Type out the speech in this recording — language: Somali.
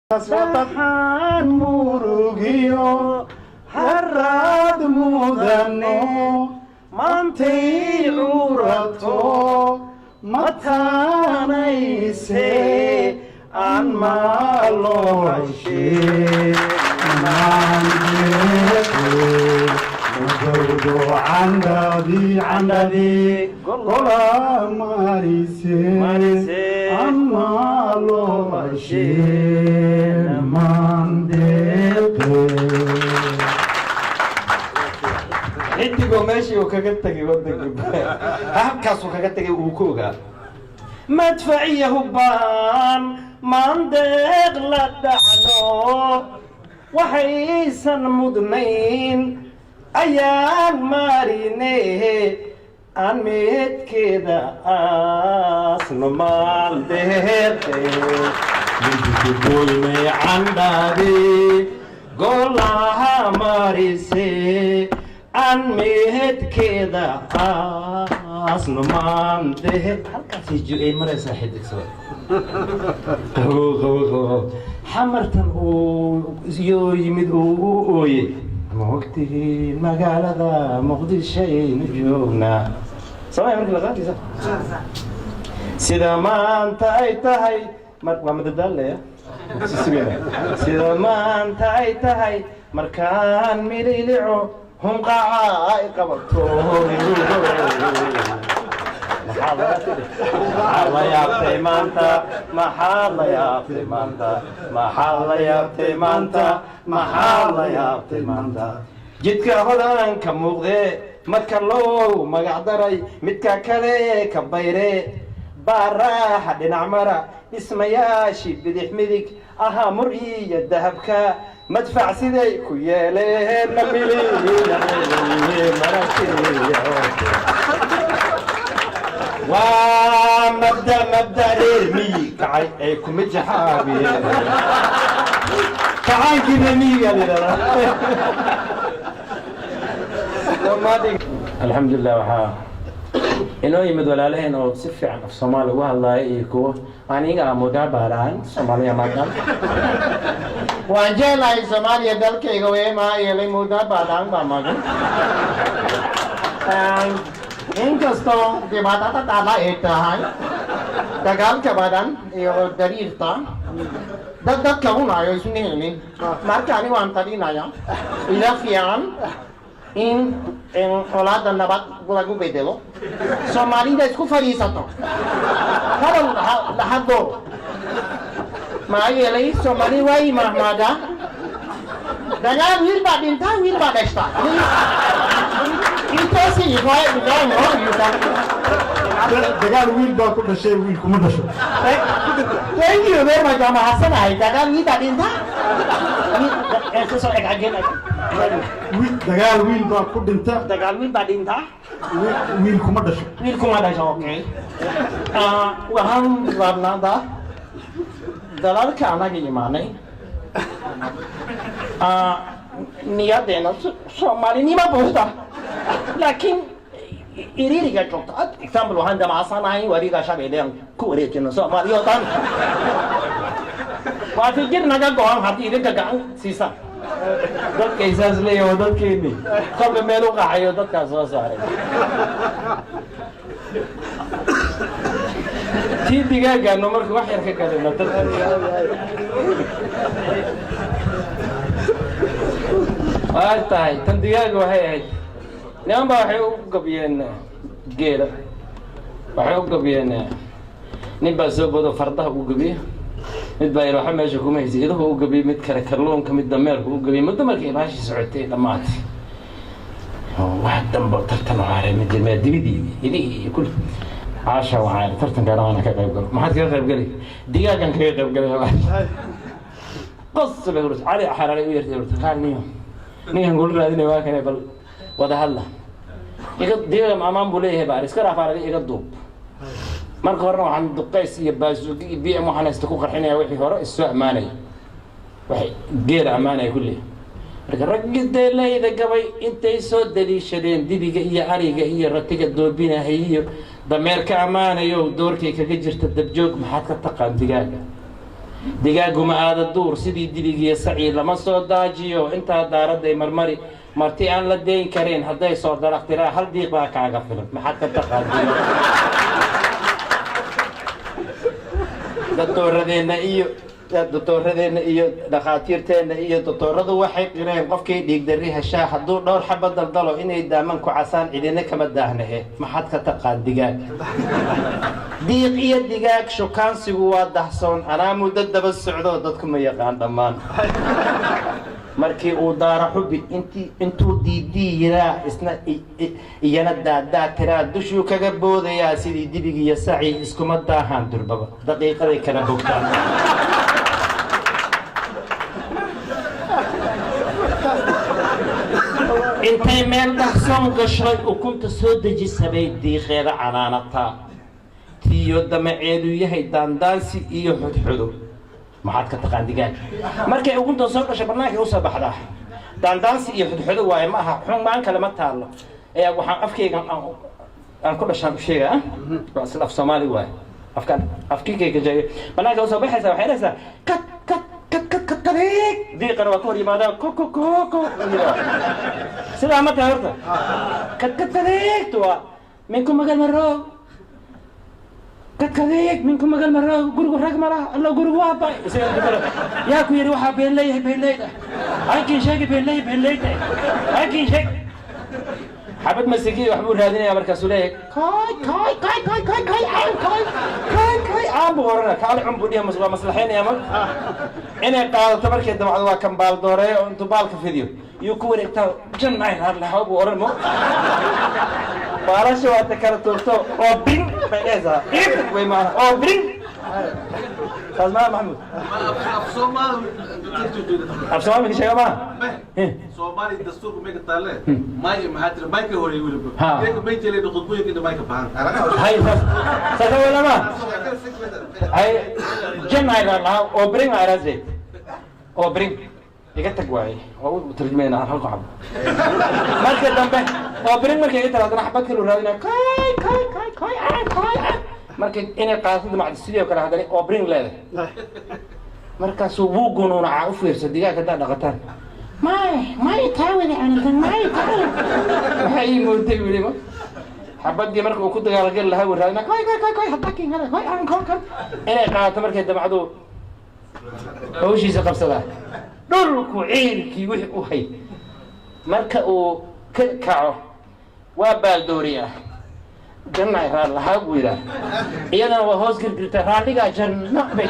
Sabahan murugiyo harad mudano manti urato matanayse an maloshe عندي قلا ماريسي أما لو شين انت ماشي وكاكتك يودك هكاس وكاكتك وكوغا مدفعية هبان ماندق لدعنو وحيسا مدنين ayaan marine aan meedkeeda aasno maaldeeqe midkugoymay candhaade golaha marise aan meedkeeda aasno maaldeeqe halkaasay ju-ay maraysaa xidigso qabow xamartan uu yoo yimid uu u ooyey وقته مقالة مقدشة نجومنا سمعي مركز لغاية سيدا ما انت ايتهاي ما مددال يا سيدا ما انت ايتهاي مركان ميليلعو هم قاعي قبطون محالة يا بتيمانتا محالة يا بتيمانتا محالة يا بتيمانتا محالة يا بتيمانتا جدك هدان كموغدي مكالو مقعدري متكا كالي كبيري باراح دين عمرا اسمياشي بديح مدك اها مرئي الدهبكا مدفع سيدي كويالي نميلي مراتي ومبدأ ريرمي كعي ايكم جحابي كعي كذني الحمد لله وحا إنه يمد ولا له إنه سفع في الصومال والله يكو أنا إني أمودا باران صوماليا مكان وانجيل أي صوماليا دل كيغوي ما يلي مودا باران بامكان Inkastoo dhibaatota dhalaa ay tahay dagaalka badan iyo dariirta dadka unayo isni helin marka ani waan talinaya ila fiican in olaada nabad lagu bedelo Soomaalida isku fadhiisato hadal lahado maxaa yeelay Soomaali way mahmada dagaal wiil baa dhintaa wiil baa dhashta intaasi ifaay bilaan oo yuuta dagaal wiil baa ku dhashay wiil kuma dhasho thank you very much ama hasanahay dagaal wiil baa dhintaa dagaal wiil baa ku dhinta dagaal wiil baa dhintaa wiil kuma dhasho okay waxaan rabnaa dalalka anaga imaanay niyadeena Soomaalinima buuxda laakiin iriiriga joogta example waxaan damacsanahay wariga shabeeleen ku wareejino Soomaaliyo tan waa fikir naga go'an haddii idinka gacan siisa dadka isaas leeyahay dadkeeni qabla meel u qaxayo dadkaas soo saaray tii digaaga no marka wax yar ka galina dadka ay tahay tan digaaga waxay ahayd niman baa waxay u gabiyeen geela waxay u gabiyeen nin baa soo bodo fardaha u gabiye mid baa waxa meesha kuma haysay idaha u gabiye mid kale kalluunka mid dameerka u gabiye mid markay baashi socotay dhamaatay wax dambe tartan waare mid jilmee dibidii kul عاشا وعاد ترتن كلامنا كقريب قال ما حد يقرب قالي دقيقة كان كقرب قالي قص له ورس علي حراري ويرتي قال نيهم نقول له هذين واكن بل وده هلا يقد دقيقة أمام بوليه بارس كره فارق يقدوب مرك ورنا عن دقيس يبازو بيع محنا استكوك الحين يا وحي هراء السوق ماني وحي غير أمانة كله رجل ده لا إذا قبي أنت يسود دليل شدين دي بيجي هي عريقة هي رتقة دوبينها هي ضمير كأمانة يو دورك كجرت الدبجوك محاكة تقام دقاقة digaagu ma aada duur sidii dibigiiyo sacii lama soo daajiyo intaa daaradday marmari marti aan la dayn karin hadday soo daraqtiraa hal diiq baa kaaga filan maxaad ka taqaadiyo doctooradeenna iyo dhakhaatiirteenna iyo doctooradu waxay qireen qofkay dhiigdarri heshaa hadduu dhowr xaba daldalo inay daaman ku casaan cidina kama daahnahe maxaad ka taqaan digaag diiq iyo digaag shukaansigu waa dahsoon anaa muddo daba socdo dadku ma yaqaan dhammaan markii uu daara xubi intuu diidii yiraa isna iyana daadaa tiraa dushuu kaga boodayaa sidii dibig iyo saci iskuma daahaan durbaba daqiiqaday kala bogtaan intay meel dhahsoon gashay ukunta soo dejisabay diiqeeda canaanataa tiyo damaceedu yahay daandaansi iyo xudxudo maxaad ka taqaan digaag markay ugunta soo gashay bannaankay usoo baxdaa daandaansi iyo xudxudo waaye ma aha xumaan kale ma taallo ee waxaan afkayga aan ku dhashaan u sheegaa waa sida af soomaali waaye afkayga jeeyo bannaanka usoo baxaysaa waxay dhahaysaa kat kadeeg diiqana waa ka hor yimaadaa ko sidaa ma tahay horta kadeegtu waa minku magal maroog كذيك منكم مقال مرة قرقوا رقم الله الله قرقوا أبا يا كويري وحا بين ليه أكين شاكي بين ليه أكين شاك حبت مسكين وحبور هذين يا مركز سوليك كاي عم بورنا كالي عم بوديها مصلحين يا مر أنا قال تبارك يدم عدوا كم بال دوري وأنتو بالك فيديو يكون إكتاب جنعين هذا الحب ورمو Para siya karturto obring pesa. Way mana obring. Tasma Mahmud. Afsoma min shayga ma. Somali dastur ku meega taale. May mahatir may ka hore wiliba. Yeek may jele do khudbo yeek may ka baan. Hay sasa wala ma. Hay janay la obring araze. Obring. iga tag waay oo u tarjumeena hal qab marka dambe oo brin markay inta la xabad kale raadina kay marka inay qaasada macdisiyo kala hadalay oo brin leedahay markaas uu gunuuna u fiirsa digaaga da dhaqataan may taawada aniga may hay moodey wiliba xabadii marka uu ku dagaalgal lahaa waraadina kay hadakin hada kay aan kan inay qaato markay damacdo hawshiisa qabsada dhulku ciilkii wixii u hay marka uu ka kaco waa baaldooriya janna raad lahaa buu yidhaah iyadana waa hoos girgirta raadhigaa janno bay